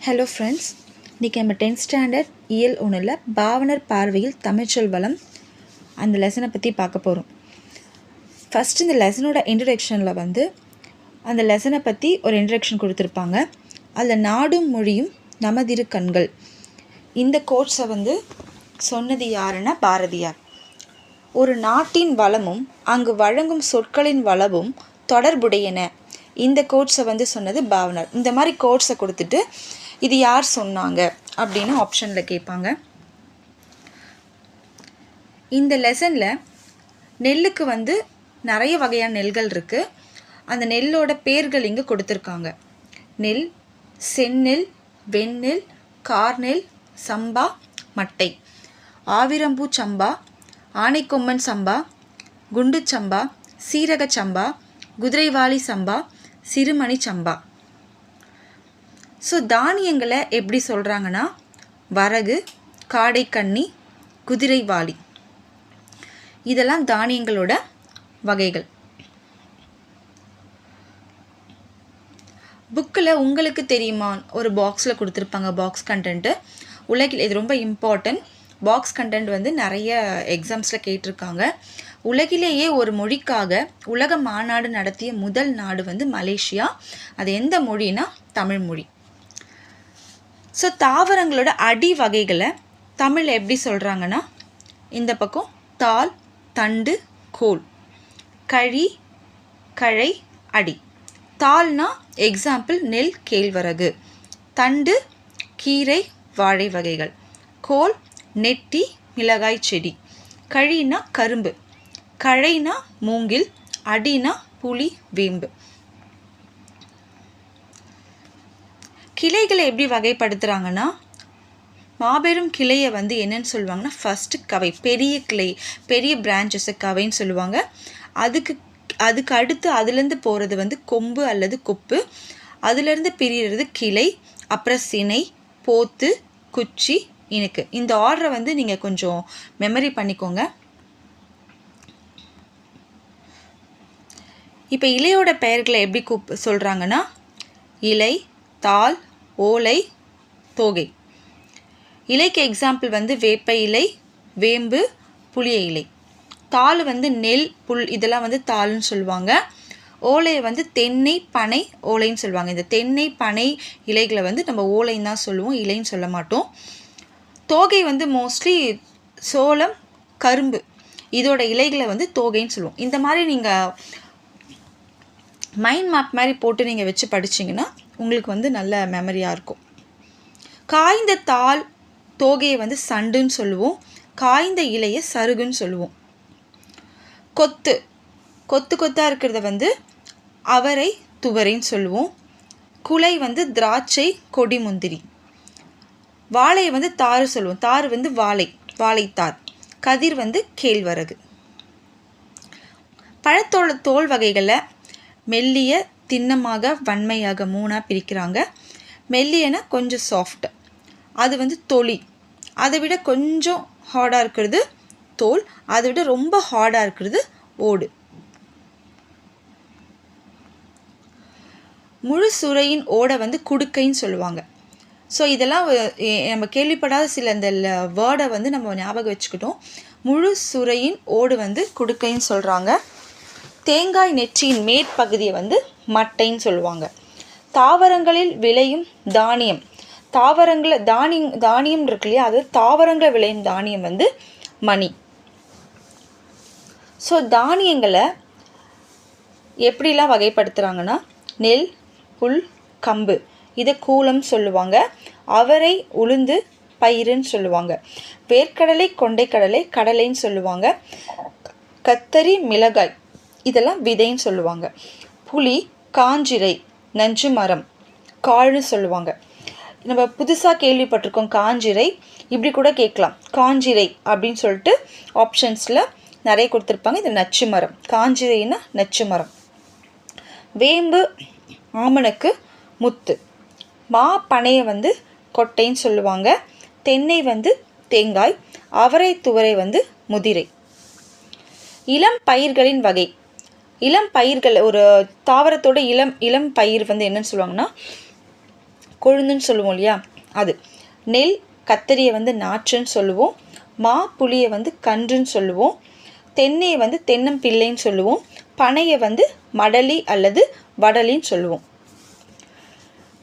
Hello friends, இன்றைக்கி நம்ம 10th standard இயல் 1ல் பாவனர் பார்வையில் தமிழ்ச்சொல் வளம் அந்த லெசனை பற்றி பார்க்க போகிறோம். ஃபஸ்ட் இந்த லெசனோட இன்ட்ரடக்ஷனில் அந்த லெசனை பற்றி ஒரு இன்ட்ரடக்ஷன் கொடுத்துருப்பாங்க. அதில் நாடும் மொழியும் நமதிரு கண்கள் இந்த கோட்ஸை சொன்னது யாருன்னா பாரதியார். ஒரு நாட்டின் வளமும் அங்கு வழங்கும் சொற்களின் வளமும் தொடர்புடையன. இந்த கோட்ஸை சொன்னது பாவனர். இந்த மாதிரி கோட்ஸை கொடுத்துட்டு இது யார் சொன்னாங்க அப்படின்னு ஆப்ஷனில் கேட்பாங்க. இந்த லெசனில் நெல்லுக்கு நிறைய வகையான நெல்கள் இருக்குது. அந்த நெல்லோட பேர்கள் இங்கே கொடுத்துருக்காங்க. நெல், செந்நெல், வெண்ணெல், கார்நெல், சம்பா, மட்டை, ஆவிரம்பூ சம்பா, ஆனைக்கொம்மன் சம்பா, குண்டு சம்பா, சீரக சம்பா, குதிரைவாலி சம்பா, சிறுமணி சம்பா. ஸோ தானியங்களை எப்படி சொல்கிறாங்கன்னா வரகு, காடைக்கன்னி, குதிரைவாலி, இதெல்லாம் தானியங்களோட வகைகள். புக்கில் உங்களுக்கு தெரியுமா ஒரு பாக்ஸில் கொடுத்துருப்பாங்க. பாக்ஸ் கண்டென்ட்டு உலகில் இது ரொம்ப இம்பார்ட்டன்ட். பாக்ஸ் கண்டென்ட் நிறைய எக்ஸாம்ஸில் கேட்டிருக்காங்க. உலகிலேயே ஒரு மொழிக்காக உலக மாநாடு நடத்திய முதல் நாடு மலேசியா. அது எந்த மொழினா தமிழ் மொழி. ஸோ தாவரங்களோட அடி வகைகளை தமிழில் எப்படி சொல்கிறாங்கன்னா இந்த பக்கம் தாள், தண்டு, கோல், கழி, கழை, அடி. தாள்னா எக்ஸாம்பிள் நெல், கேழ்வரகு. தண்டு கீரை, வாழை வகைகள். கோல் நெட்டி, மிளகாய் செடி. கழினா கரும்பு. கழைனா மூங்கில். அடினா புளி, வேம்பு. கிளைகளை எப்படி வகைப்படுத்துகிறாங்கன்னா மாபெரும் கிளையை என்னன்னு சொல்லுவாங்கன்னா ஃபஸ்ட்டு கவை, பெரிய கிளை, பெரிய பிரான்ச்சஸை கவைன்னு சொல்லுவாங்க. அதுக்கு அடுத்து அதுலேருந்து போகிறது கொம்பு அல்லது கொப்பு. அதுலேருந்து பிரிகிறது கிளை, அப்புறம் சினை, போத்து, குச்சி, இனுக்கு. இந்த ஆர்டரை நீங்கள் கொஞ்சம் மெமரி பண்ணிக்கோங்க. இப்போ இலையோட பெயர்களை எப்படி சொல்கிறாங்கன்னா இலை, தாள், ஓலை, தோகை. இலைக்கு எக்ஸாம்பிள் வேப்ப இலை, வேம்பு, புளிய இலை. தாள் நெல், புல், இதெல்லாம் தாள்னு சொல்லுவாங்க. ஓலையை தென்னை, பனை, ஓலைன்னு சொல்லுவாங்க. இந்த தென்னை, பனை இலைகளை நம்ம ஓலைன்னு தான் சொல்லுவோம், இலைன்னு சொல்ல மாட்டோம். தோகை மோஸ்ட்லி சோளம், கரும்பு, இதோட இலைகளை தோகைன்னு சொல்லுவோம். இந்த மாதிரி நீங்கள் மைண்ட் மேப் மாதிரி போட்டு நீங்கள் வச்சு படிச்சிங்கன்னா உங்களுக்கு நல்ல மெமரியாக இருக்கும். காய்ந்த தாள், தோகையை சண்டுன்னு சொல்லுவோம். காய்ந்த இலையை சருகுன்னு சொல்லுவோம். கொத்து, கொத்து கொத்தாக இருக்கிறத அவரை, துவரைன்னு சொல்லுவோம். குலை திராட்சை, கொடி, முந்திரி. வாழையை தாறு சொல்லுவோம். தாறு வாழை, வாழைத்தார். கதிர் கேழ்வரகு. பழத்தோட தோல் வகைகளை மெல்லிய, திண்ணமாக, வன்மையாக 3ஆக பிரிக்கிறாங்க. மெல்லியனா கொஞ்சம் சாஃப்ட், அது தொளி. அதை விட கொஞ்சம் ஹார்டாக இருக்கிறது தோல். அதை விட ரொம்ப ஹார்டாக இருக்கிறது ஓடு. முழு சுரையின் ஓடை குடுக்கைன்னு சொல்லுவாங்க. ஸோ இதெல்லாம் நம்ம கேள்விப்படாத சில இந்த வேர்டை நம்ம ஞாபகம் வச்சுக்கிட்டோம். முழு சுரையின் ஓடு குடுக்கைன்னு சொல்கிறாங்க. தேங்காய் நெற்றியின் மேற்பகுதியை மட்டைன்னு சொல்லுவாங்க. தாவரங்களில் விளையும் தானியம், தானியம் இருக்கு இல்லையா, அது தாவரங்கள் விளையும் தானியம் மணி. ஸோ தானியங்களை எப்படிலாம் வகைப்படுத்துகிறாங்கன்னா நெல், புல், கம்பு, இதை கூலம் சொல்லுவாங்க. அவரை, உளுந்து, பயிருன்னு சொல்லுவாங்க. வேர்க்கடலை, கொண்டைக்கடலை, கடலைன்னு சொல்லுவாங்க. கத்தரி, மிளகாய், இதெல்லாம் விதைன்னு சொல்லுவாங்க. புளி, காஞ்சிரை, நஞ்சு மரம், காழ்னு சொல்லுவாங்க. நம்ம புதுசாக கேள்விப்பட்டிருக்கோம் காஞ்சிரை. இப்படி கூட கேட்கலாம், காஞ்சிரை அப்படின்னு சொல்லிட்டு ஆப்ஷன்ஸில் நிறைய கொடுத்துருப்பாங்க. இது நச்சு மரம். காஞ்சிரைன்னா நச்சு மரம். வேம்பு, ஆமணக்கு, முத்து. மா, பனையை கொட்டைன்னு சொல்லுவாங்க. தென்னை தேங்காய். அவரை, துவரை முதிரை. இளம் பயிர்களின் வகை. இளம் பயிர்கள், ஒரு தாவரத்தோட இளம் பயிர் என்னன்னு சொல்லுவாங்கன்னா கொழுந்துன்னு சொல்லுவோம் இல்லையா, அது. நெல் கத்தரியை வந்து நாற்றுன்னு சொல்லுவோம். மா புளியை வந்து கன்றுன்னு சொல்லுவோம். தென்னையை வந்து தென்னம்பிள்ளைன்னு சொல்லுவோம். பனையை வந்து மடலி அல்லது வடலின்னு சொல்லுவோம்.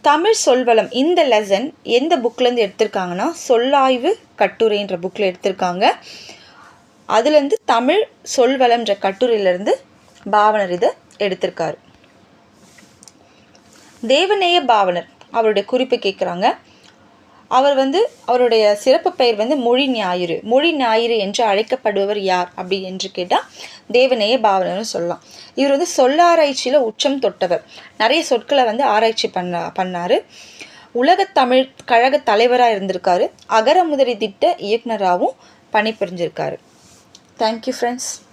தமிழ் சொல்வளம் இந்த லெசன் எந்த புக்லேருந்து எடுத்திருக்காங்கன்னா, சொல்லாய்வு கட்டுரைன்ற புக்கில் எடுத்திருக்காங்க. அதுலேருந்து தமிழ் சொல்வளம்ன்ற கட்டுரையிலேருந்து பாவனர் இதை எடுத்திருக்காரு. தேவநேய பாவனர் அவருடைய குறிப்பு கேட்குறாங்க. அவர் வந்து அவருடைய சிறப்பு பெயர் வந்து மொழி ஞாயிறு. மொழி ஞாயிறு என்று அழைக்கப்படுபவர் யார் அப்படி என்று கேட்டால் தேவநேய பாவனர்னு சொல்லலாம். இவர் வந்து சொல்லாராய்ச்சியில் உச்சம் தொட்டவர். நிறைய சொற்களை வந்து ஆராய்ச்சி பண்ணார். உலகத் தமிழ் கழக தலைவராக இருந்திருக்காரு. அகர முதலி திட்ட இயக்குனராகவும் பணிபுரிஞ்சிருக்காரு. Thank you friends.